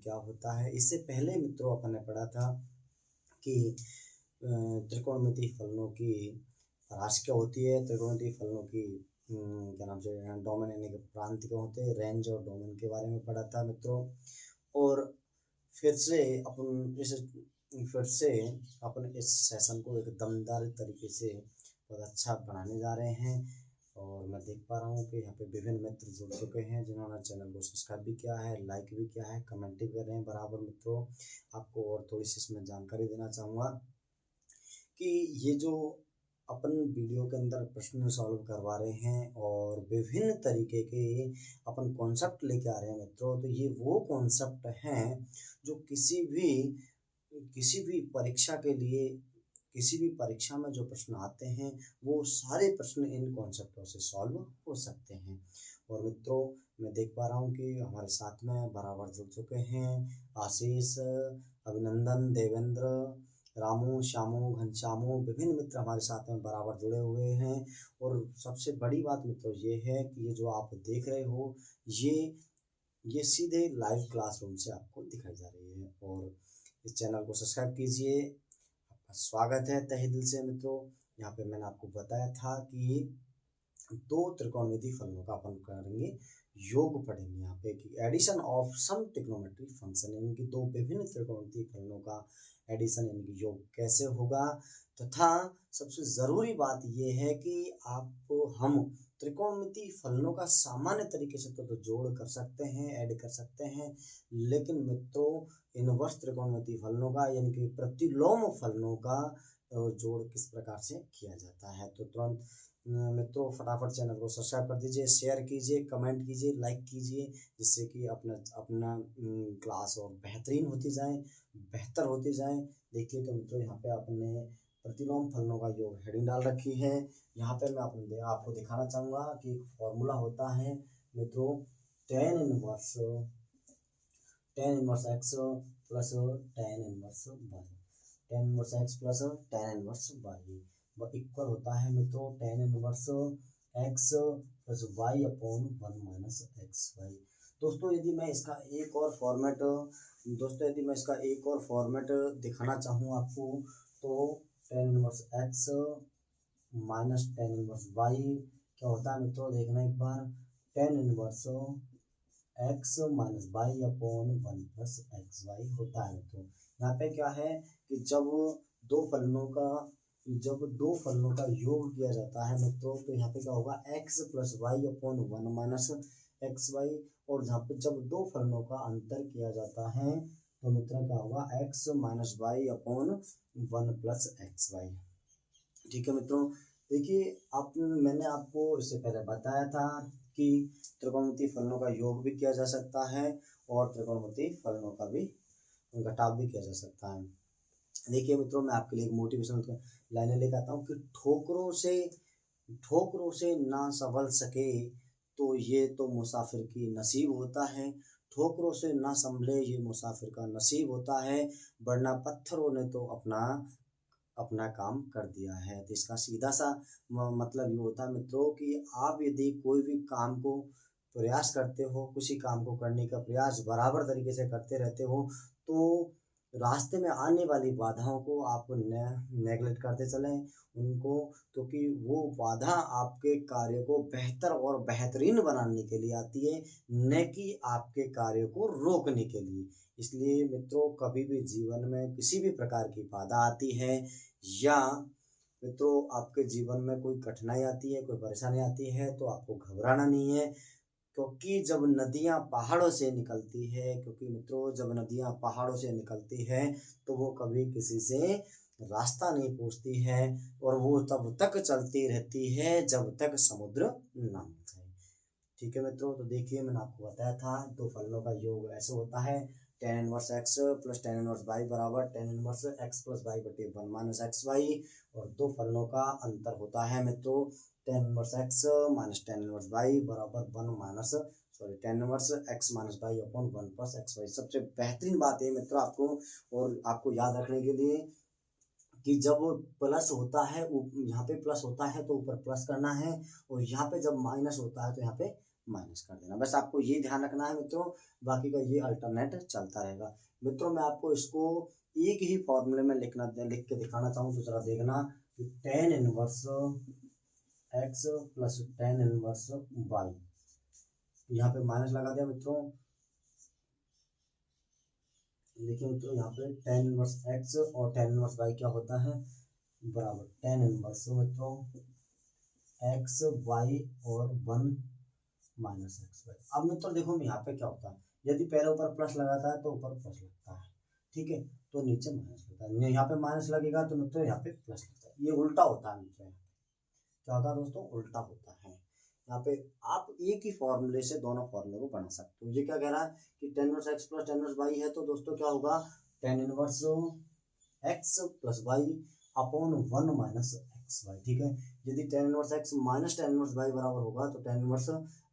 क्या होता है। इससे पहले मित्रों अपन ने पढ़ा था कि त्रिकोणमितीय फलनों की राशि क्या होती है, त्रिकोणमितीय फलनों की क्या नाम से डोमेन यानी कि प्रांत क्या होते हैं, रेंज और डोमेन के बारे में पढ़ा था मित्रों। और फिर से अपन इस सेशन को एक दमदार तरीके से बहुत अच्छा बनाने जा रहे हैं। और मैं देख पा रहा हूँ कि यहाँ पे विभिन्न मित्र जुड़ चुके हैं जिन्होंने चैनल को सब्सक्राइब भी किया है, लाइक भी किया है, कमेंट भी कर रहे हैं बराबर। मित्रों आपको और थोड़ी सी इसमें जानकारी देना चाहूँगा कि ये जो अपन वीडियो के अंदर प्रश्न सॉल्व करवा रहे हैं और विभिन्न तरीके के अपन कॉन्सेप्ट लेके आ रहे हैं मित्रों, तो ये वो कॉन्सेप्ट हैं जो किसी भी परीक्षा के लिए, किसी भी परीक्षा में जो प्रश्न आते हैं वो सारे प्रश्न इन कॉन्सेप्टों से सॉल्व हो सकते हैं। और मित्रों मैं देख पा रहा हूँ कि हमारे साथ में बराबर जुड़ चुके हैं आशीष, अभिनंदन, देवेंद्र, रामू, श्यामू, घनश्यामू, विभिन्न मित्र हमारे साथ में बराबर जुड़े हुए हैं। और सबसे बड़ी बात मित्रों ये है कि ये जो आप देख रहे हो ये सीधे लाइव क्लासरूम से आपको दिखाई जा रही है। और इस चैनल को सब्सक्राइब कीजिए। आपका स्वागत है तहे दिल से मित्रों। यहाँ पे मैंने आपको बताया था कि दो त्रिकोणमितीय फलनों का अपन करेंगे योग पढ़ेंगे यहाँ पे कि addition of sum trigonometric function, यानी कि दो विभिन्न त्रिकोणमितीय फलनों का एडिशन यानी कि योग कैसे होगा। तथा सबसे ज़रूरी बात यह है कि हम त्रिकोणमितीय फलनों का सामान्य तरीके से तो जोड़ कर सकते हैं, ऐड कर सकते हैं, लेकिन मित्रों इनवर्स त्रिकोणमितीय फलनों का यानी कि प्रतिलोम फलनों का जोड़ किस प्रकार से किया जाता है। तो तुरंत मित्रों फटाफट चैनल को सब्सक्राइब कर दीजिए, शेयर कीजिए, कमेंट कीजिए, लाइक कीजिए, जिससे कि अपना क्लास और बेहतरीन होती जाए, बेहतर होती जाए। देखिए तो मित्रों यहाँ पे आपने प्रतिलोम फलनों का योग हेडिंग डाल रखी है। यहाँ पे मैं आपको दिखाना चाहूँगा कि एक फॉर्मूला होता है मित्रों tan inverse x plus tan inverse y, tan inverse x plus tan inverse y वो इक्वल होता है मित्रों tan inverse x plus y upon 1 minus xy। दोस्तों यदि मैं इसका एक और फॉर्मेट दिखाना चाहूँ आपको, तो tan inverse x minus tan inverse y क्या होता है मित्रों, देखना एक बार, tan inverse x minus y upon 1 plus xy होता है। तो यहाँ पे क्या है कि जब दो फलनों का योग किया जाता है मित्रों, तो यहाँ पे क्या होगा x plus y upon 1 minus xy। और यहाँ पे जब दो फलनों का अंतर किया जाता है तो मित्रों क्या होगा x minus y upon 1 plus xy। ठीक है मित्रों, देखिए मैंने आपको इससे पहले बताया था कि त्रिकोणमितीय फलनों का योग भी किया जा सकता है और त्रिकोणमितीय फलनों का भी घटाव भी किया जा सकता है। देखिए मित्रों मैं आपके लिए एक मोटिवेशनल लाइनें लेकर आता हूँ कि ठोकरों से ना संभल सके तो ये तो मुसाफिर की नसीब होता है, ठोकरों से ना संभले ये मुसाफिर का नसीब होता है, वरना पत्थरों ने तो अपना काम कर दिया है। तो इसका सीधा सा मतलब ये होता है मित्रों कि आप यदि कोई भी काम को प्रयास करते हो, किसी काम को करने का प्रयास बराबर तरीके से करते रहते हो, तो रास्ते में आने वाली बाधाओं को आप नेगलेक्ट करते चलें उनको, क्योंकि वो बाधा आपके कार्य को बेहतर और बेहतरीन बनाने के लिए आती है, न कि आपके कार्य को रोकने के लिए। इसलिए मित्रों कभी भी जीवन में किसी भी प्रकार की बाधा आती है या मित्रों आपके जीवन में कोई कठिनाई आती है, कोई परेशानी आती है, तो आपको घबराना नहीं है, क्योंकि जब नदियाँ पहाड़ों से निकलती है तो वो कभी किसी से रास्ता नहीं पूछती है और वो तब तक चलती रहती है जब तक समुद्र ना मिल जाए। ठीक है मित्रों, तो देखिए मैंने आपको बताया था दो फलनों का योग ऐसे होता है tan inverse x plus tan inverse y बराबर tan inverse x plus y बटे 1 माइनस xy। और दो फलनों का अंतर होता है मित्रों tan inverse x minus tan inverse y बराबर tan inverse x minus y upon 1 plus xy। सबसे बेहतरीन बात है मित्रों आपको याद रखने के लिए कि जब प्लस होता है, यहाँ पे प्लस होता है तो ऊपर प्लस करना है, और यहाँ पे जब माइनस होता है तो यहाँ पे माइनस कर देना। बस आपको ये ध्यान रखना है मित्रों, बाकी का ये अल्टरनेट चलता रहेगा। मित्रों मैं आपको इसको एक ही फॉर्मूले में लिख के दिखाना चाहूँ तो जरा देखना कि tan inverse x plus tan inverse y, यहाँ पे माइनस लगा दिया मित्रों। देखिए मित्रों यहाँ पे tan इनवर्स x और tan इनवर्स y क्या होता है, बराबर tan इनवर्स मित्रों x y और 1 माइनस एक्स वाई। अब मित्रों देखो यहाँ पे क्या होता है, यदि पहले ऊपर प्लस लगाता है तो ऊपर प्लस लगता है, ठीक है, तो नीचे माइनस लगता है। यहाँ पे माइनस लगेगा तो मित्रों यहाँ पे प्लस लगता है। ये उल्टा होता है मित्रों, क्या होता है दोस्तों, उल्टा होता है। यहाँ पे आप एक ही फॉर्मूले से दोनों फॉर्मूले को बना सकते हो। ये क्या कह रहा है कि tan inverse x plus tan inverse y है, तो दोस्तों क्या होगा, tan inverse x plus y upon 1 minus x y, ठीक है। यदि tan inverse x minus tan inverse y बराबर होगा तो tan inverse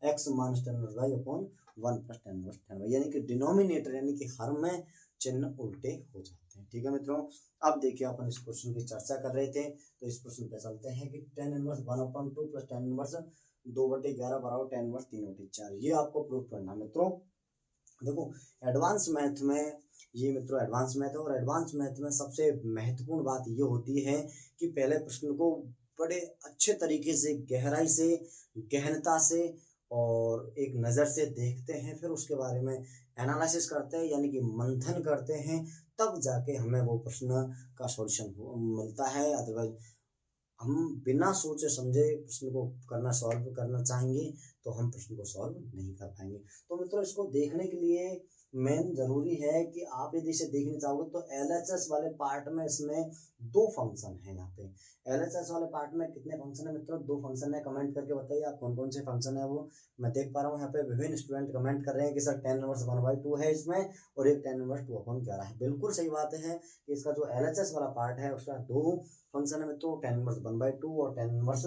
x minus tan inverse y upon 1 plus tan inverse tan y, यानी कि डिनोमिनेटर यानी कि हर में चिन्ह उल्टे हो जाते हैं, ठीक है मित्रों। अब देखिए अपन इस क्वेश्चन की चर्चा कर रहे थे, तो इस प्रश्न पे चलते हैं कि tan inverse 1/2 plus tan inverse 2/11 बराबर tan इनवर्स 3/4, ये आपको प्रूफ करना मित्रों। देखो एडवांस मैथ में, ये मित्रों एडवांस मैथ है, और एडवांस मैथ में सबसे महत्वपूर्ण बात ये होती है कि पहले प्रश्न को बड़े अच्छे तरीके से, गहराई से, गहनता से और एक नज़र से देखते हैं, फिर उसके बारे में एनालिसिस करते हैं यानी कि मंथन करते हैं, तब जाके हमें वो प्रश्न का सॉल्यूशन मिलता है। अदरवाइज हम बिना सोचे समझे प्रश्न को सॉल्व करना चाहेंगे तो हम प्रश्न को सॉल्व नहीं कर पाएंगे। तो मित्रों इसको देखने के लिए मेन जरूरी है कि आप यदि इसे देखना चाहोगे तो LHS वाले पार्ट में इसमें 2 फंक्शन है। यहाँ पे LHS वाले पार्ट में कितने फंक्शन है मित्रों, 2 फंक्शन है। कमेंट करके बताइए आप कौन कौन से फंक्शन है वो। मैं देख पा रहा हूँ यहाँ पे विभिन्न स्टूडेंट कमेंट कर रहे हैं कि सर tan इनवर्स 1/2 है इसमें, और एक tan इनवर्स 2/11 है। बिल्कुल सही बात है कि इसका जो LHS वाला पार्ट है उसका 2 फंक्शन है मित्रों, tan इनवर्स 1/2 और tan इनवर्स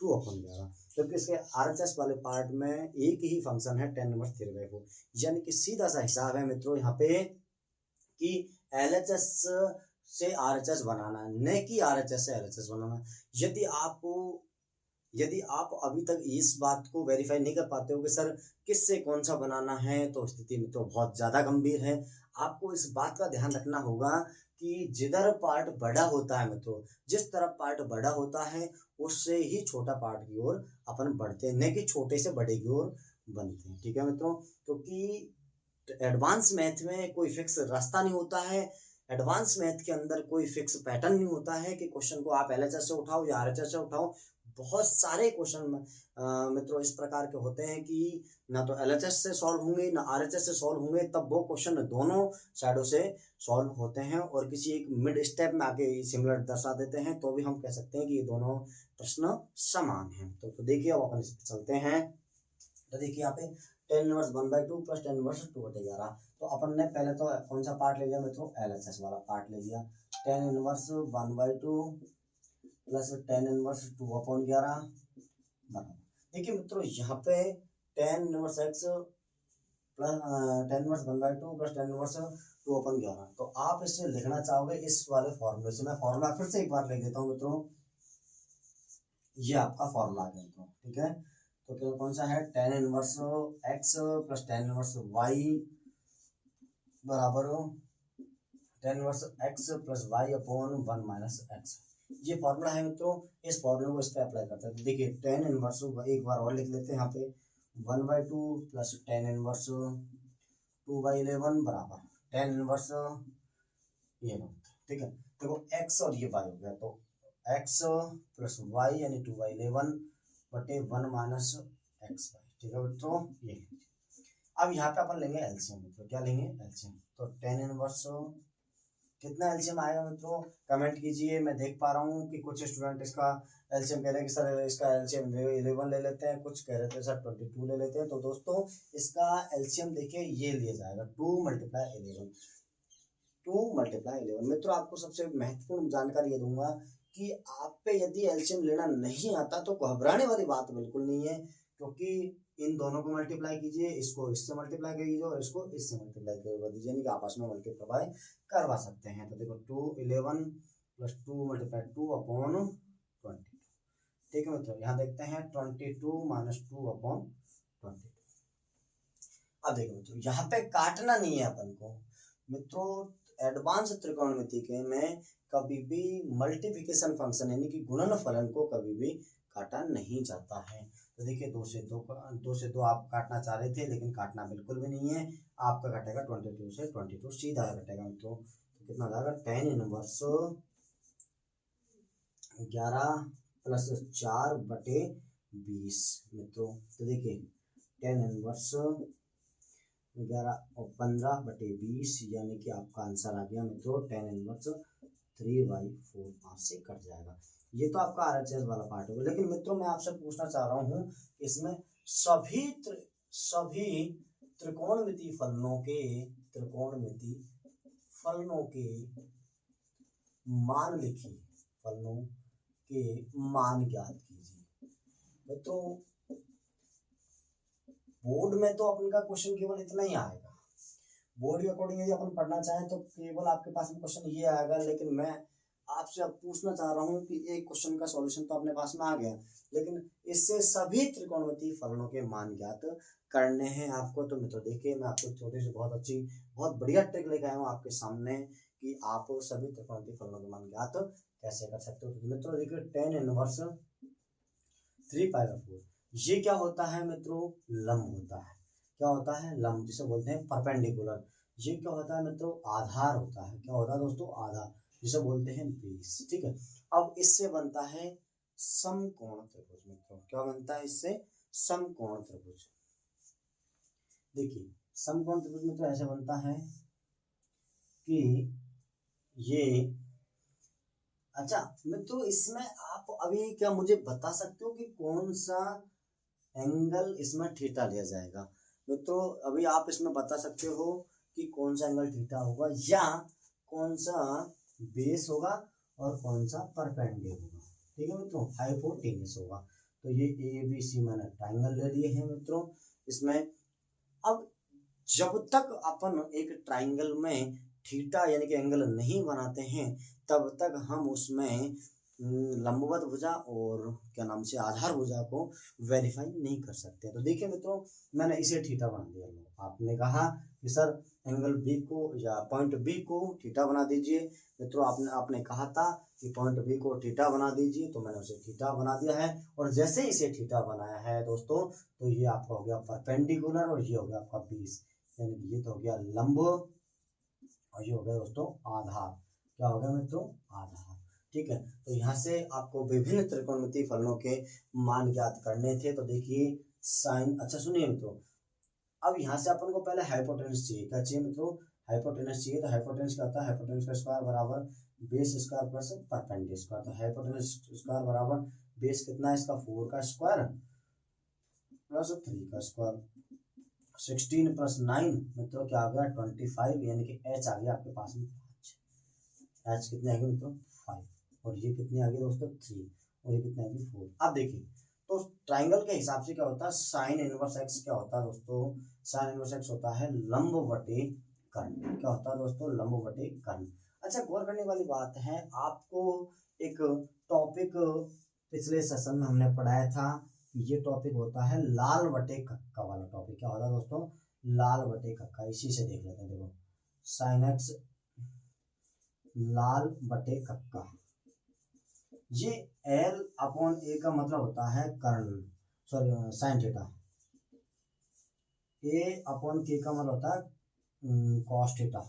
2/11, जबकि इसके RHS वाले पार्ट में एक ही फंक्शन है tan इनवर्स 3/4। यानी कि सीधा सा हिसाब है मित्रों यहाँ पे कि LHS से RHS बनाना, न कि RHS से LHS बनाना। यदि आप अभी तक इस बात को वेरीफाई नहीं कर पाते हो कि सर किससे कौन सा बनाना है, तो स्थिति में तो बहुत ज़्यादा गंभीर है। आपको इस बात का ध्यान रखना होगा कि जिधर पार्ट बड़ा होता है मित्रों, जिस तरफ पार्ट बड़ा होता है उससे ही छोटा पार्ट की ओर अपन बढ़ते हैं, न कि छोटे से बड़े की ओर बनते हैं, ठीक है मित्रों। क्योंकि एडवांस मैथ में कोई फिक्स रास्ता नहीं होता है, एडवांस मैथ के अंदर कोई फिक्स पैटर्न नहीं होता है कि क्वेश्चन को आप LHS से उठाओ या RHS से उठाओ। बहुत सारे क्वेश्चन मित्रों इस प्रकार के होते हैं कि ना तो LHS से सॉल्व होंगे ना RHS से सॉल्व होंगे, तब वो क्वेश्चन दोनों साइडों से सॉल्व होते हैं और किसी एक मिड स्टेप में आके सिमिलर दर्शा देते हैं, तो भी हम कह सकते हैं कि ये दोनों प्रश्न समान हैं। तो देखिए अब अपन इस पर चलते हैं। तो देखिए यहाँ पे tan inverse 1/2 plus tan inverse 2/11, तो अपन ने पहले तो कौन सा पार्ट ले लिया मित्रों, LHS वाला पार्ट ले लिया। tan inverse 1/2 plus tan inverse 2/11 बराबर। देखिए मित्रों यहाँ पे tan inverse x plus tan inverse 1/2 plus tan inverse 2/11, तो आप इसे लिखना चाहोगे इस वाले फॉर्मूले से। मैं फॉर्मूला फिर से एक बार लिख देता हूँ मित्रों, ये आपका फॉर्मूला आ गया मित्रों, ठीक है। तो कौन सा है, tan inverse x plus tan inverse y बराबर tan inverse x plus y upon 1 minus x. ये फॉर्मूला है मित्रों, इस फॉर्मूले को इस पे अप्लाई करते हैं। तो देखिए tan इनवर्स एक बार और लिख लेते हैं यहाँ पे 1/2 प्लस tan इनवर्स 2/11 बराबर tan इनवर्स ये, ठीक है। देखो x और ये y हो गया, तो x प्लस y यानी 2/11 बटे 1 माइनस एक्स वाई, ठीक है मित्रों। ये अब यहाँ पे अपन लेंगे एलसीएम मित्रों, क्या लेंगे, एलसीएम। तो tan इनवर्स कितना एलसीएम आएगा मित्रों, कमेंट कीजिए। मैं देख पा रहा हूँ कि कुछ स्टूडेंट इसका एलसीएम कह रहे हैं कि सर इसका एलसीएम 11 ले लेते हैं, कुछ कह रहे थे सर 22 ले लेते हैं। तो दोस्तों इसका एलसीएम देखिए ये लिया जाएगा 2 × 11, 2 × 11। मित्रों आपको सबसे महत्वपूर्ण जानकारी ये दूंगा कि आप पे यदि एलसीएम लेना नहीं आता तो घबराने वाली बात बिल्कुल नहीं है, क्योंकि इन दोनों को मल्टीप्लाई कीजिए, इसको इससे मल्टीप्लाई कीजिए और इसको इससे मल्टीप्लाई कर दीजिए, यानी कि आपस में मल्टीप्लाई करवा सकते हैं। तो देखो 211 प्लस 2 × 2/20, ठीक है मित्रों। यहाँ देखते हैं 22 - 2/20, अब देखो मित्रों, यहाँ पे काटना नहीं है अपन को मित्रों। एडवांस त्रिकोणमिति के में कभी भी मल्टीप्लिकेशन फंक्शन यानी कि गुणनफलन को कभी भी काटा नहीं जाता है। तो देखिए 2 से 2 आप काटना चाह रहे थे, लेकिन काटना बिल्कुल भी नहीं है। आपका कटेगा 22 से 22 सीधा कटेगा मित्रों। तो कितना आ जाएगा, tan इनवर्स 11 प्लस 4/20 मित्रों। तो देखिए tan इनवर्स 11 और 15/20 यानी कि आपका आंसर आ गया मित्रों tan इनवर्स 3/4 5 से कट जाएगा। ये तो आपका RHS वाला पार्ट होगा। लेकिन मित्रों मैं आपसे पूछना चाह रहा हूँ, इसमें सभी त्रिकोणमिति फलनों के मान लिखिए, फलनों के मान ज्ञात कीजिए। मित्रों बोर्ड में तो अपन का क्वेश्चन केवल इतना ही आएगा। बोर्ड के अकॉर्डिंग यदि अपन पढ़ना चाहें तो केवल आपके पास में क्वेश्चन ये आएगा। लेकिन मैं आपसे अब पूछना चाह रहा हूँ कि एक क्वेश्चन का सॉल्यूशन तो अपने पास में आ गया, लेकिन इससे सभी त्रिकोणमिति फलनों के मान ज्ञात करने हैं आपको। तो मित्रों देखिए मैं आपको छोटी सी बहुत बढ़िया ट्रिक लेकर आया हूँ आपके सामने कि आप सभी त्रिकोणमिति फलनों के मान ज्ञात कैसे कर सकते हो। तो मित्रों देखिए tan इनवर्स 3/4 ये क्या होता है मित्रों, लंब होता है। क्या होता है, लंब, जिसे बोलते हैं परपेंडिकुलर। ये क्या होता है मित्रों, आधार होता है। क्या होता है दोस्तों, आधार, जिसे बोलते हैं बेस। ठीक है, अब इससे बनता है समकोण त्रिभुज मित्रों। क्या बनता है इससे, समकोण त्रिभुज। देखिए समकोण त्रिभुज मित्रों ऐसे बनता है कि ये, अच्छा मित्रों इसमें आप अभी क्या मुझे बता सकते हो कि कौन सा एंगल इसमें थीटा लिया जाएगा। मित्रों अभी आप इसमें बता सकते हो कि कौन सा एंगल थीटा होगा, या कौन सा बेस होगा और कौन सा परपेंडिकुलर होगा। ठीक है मित्रों, हाइपोटेन्यूस होगा। तो ये ABC मैंने ट्राइंगल ले लिए हैं मित्रों इसमें। अब जब तक अपन एक ट्राइंगल में थीटा यानी कि एंगल नहीं बनाते हैं तब तक हम उसमें लंबवत भुजा और क्या नाम से आधार भुजा को वेरीफाई नहीं कर सकते। तो देखिए मित्रों मैंने इसे थीटा बना दिया। आपने कहा कि सर एंगल बी को या पॉइंट बी को थीटा बना दीजिए। मित्रों आपने कहा था कि पॉइंट बी को थीटा बना दीजिए, तो मैंने उसे थीटा बना दिया है। और जैसे ही इसे थीटा बनाया है दोस्तों, तो ये आपका हो गया परपेंडिकुलर और ये हो गया आपका बेस, यानी कि ये तो हो गया लंब और ये हो गया दोस्तों आधार। क्या हो गया मित्रों, आधार। ठीक है, तो यहाँ से आपको विभिन्न त्रिकोणमिति फलनों के मान ज्ञात करने थे। तो देखिए साइन, अच्छा सुनिए मित्रों, अब यहाँ से अपन को पहले हाइपोटेनस चाहिए। क्या चाहिए मित्रों, हाइपोटेनस चाहिए। तो हाइपोटेनस क्या होता है, हाइपोटेनस का स्क्वायर बराबर base square plus perpendicular square. तो हाइपोटेनस स्क्वायर बराबर बेस कितना है इसका, 4 का स्क्वायर प्लस 3 का स्क्वायर। 16 प्लस 9 मित्रों क्या आ गया, 25, यानी कि h आ गया आपके पास में 5। h कितने आ गए मित्रों, 5, और ये कितने आ गए दोस्तों, 3, और ये कितने आ गए 4। अब देखिए तो ट्राइंगल के हिसाब से क्या होता है, साइन इनवर्स एक्स क्या होता है दोस्तों, साइन इनवर्स एक्स होता है लंब बटे कर्ण। क्या होता है दोस्तों, लंब बटे कर्ण। अच्छा गौर करने वाली बात है, आपको एक टॉपिक पिछले सेशन में हमने पढ़ाया था, ये टॉपिक होता है लाल बटे कक्का वाला टॉपिक। क्या होता है दोस्तों, लाल बटे कक्का। इसी से देख लेते हैं, देखो साइन एक्स लाल बटे कक्का, ये L/A का मतलब होता है कर्ण, सॉरी साइन थीटा। A/K का मतलब होता है कॉस थीटा।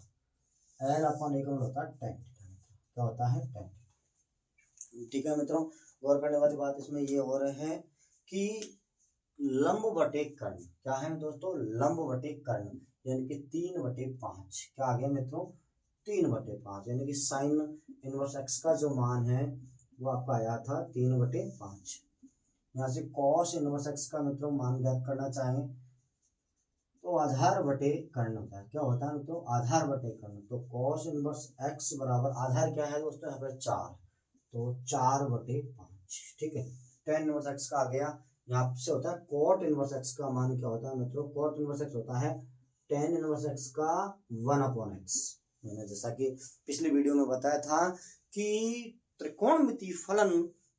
L/A का मतलब होता है टेन थीटा। क्या होता है, टेन थीटा। ठीक है मित्रों, गौर करने वाली बात इसमें ये हो रहे हैं कि लंब बटे कर्ण क्या है दोस्तों, लंब बटे कर्ण, यानी कि 3/5। क्या आ गया मित्रों, 3/5, यानी कि साइन इनवर्स एक्स का जो मान है वो आपका आया था 3/5। यहाँ से कॉस इनवर्स एक्स का मित्रों मान ज्ञात करना चाहें तो आधार बटे कर्ण होता है। क्या होता है मित्रों, आधार बटे कर्ण। तो कॉस इनवर्स एक्स बराबर आधार क्या है दोस्तों, यहाँ पर 4, तो 4/5। ठीक है, tan इनवर्स एक्स का आ गया। यहाँ से होता है कोट इनवर्स एक्स का मान क्या होता है मित्रों, कोट इनवर्स एक्स होता है tan इनवर्स एक्स का 1/x। मैंने जैसा कि पिछली वीडियो में बताया था कि त्रिकोणमिति फलन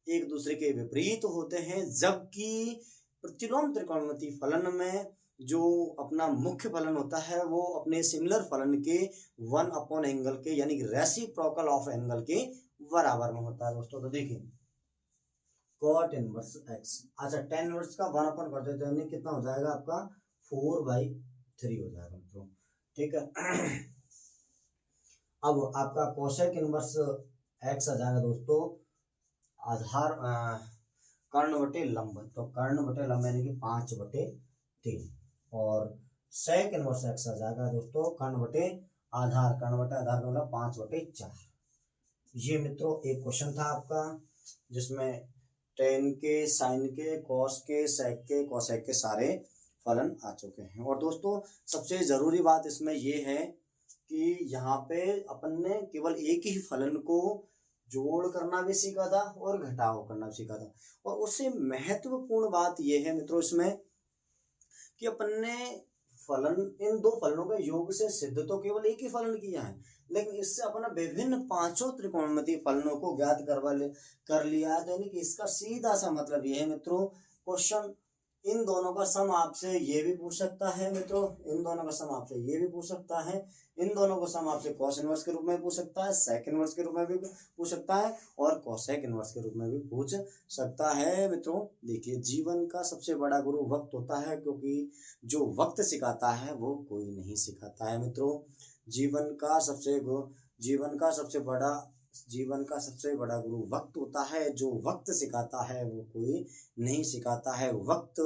एक दूसरे के विपरीत होते हैं, जबकि प्रतिलोम त्रिकोणमिति फलन में जो अपना मुख्य फलन होता है वो अपने सिमिलर फलन के 1 एंगल के यानी कि रेसिप्रोकल ऑफ एंगल के बराबर में होता है दोस्तों। तो देखिए cot इनवर्स x, अच्छा tan इनवर्स का 1 कर देते हैं, कितना हो जाएगा आपका 4/3 हो जाएगा मित्रों, ठीक है। अब आपका कोसेक इनवर्स x आ जाएगा दोस्तों आधार कर्ण बटे लंब, तो कर्ण बटे लंब यानी कि 5/3, और सेक इनवर्स x आ जाएगा दोस्तों कर्ण बटे आधार, कर्ण बटे आधार का मतलब 5/4। ये मित्रों एक क्वेश्चन था आपका जिसमें टेन के, साइन के, कॉस के, सेक के, कोसेक के सारे फलन आ चुके हैं। और दोस्तों सबसे जरूरी बात इसमें ये है कि यहाँ पे अपन ने केवल एक ही फलन को जोड़ करना भी सीखा था और घटाव करना भी सीखा था, और उससे महत्वपूर्ण बात यह है मित्रों इसमें कि अपन ने फलन, इन दो फलनों के योग से सिद्ध तो केवल एक ही फलन किया है, लेकिन इससे अपना विभिन्न 5 त्रिकोणमितीय फलनों को ज्ञात कर लिया है। तो यानी कि इसका सीधा सा मतलब यह है मित्रों, क्वेश्चन इन दोनों का सम आपसे ये भी पूछ सकता है मित्रों, इन दोनों का सम आपसे ये भी पूछ सकता है, इन दोनों को सम आपसे कॉस इनवर्स के रूप में पूछ सकता है, सेक इनवर्स के रूप में भी पूछ सकता है, और कोसेक इनवर्स के रूप में भी पूछ सकता है मित्रों। देखिए बजीवन का सबसे बड़ा गुरु वक्त होता है, क्योंकि जो वक्त सिखाता है वो कोई नहीं सिखाता है मित्रों। जीवन का सबसे बड़ा गुरु वक्त होता है, जो वक्त सिखाता है वो कोई नहीं सिखाता है। वक्त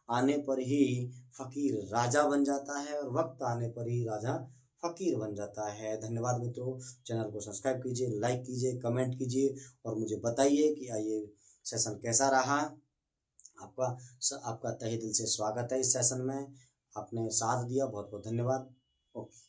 आने पर ही फकीर राजा बन जाता है, और वक्त आने पर ही राजा फकीर बन जाता है। धन्यवाद मित्रों, चैनल को सब्सक्राइब कीजिए, लाइक कीजिए, कमेंट कीजिए, और मुझे बताइए कि ये सेशन कैसा रहा। आपका तहे दिल से स्वागत है इस सेशन में, आपने साथ दिया, बहुत बहुत धन्यवाद। ओके।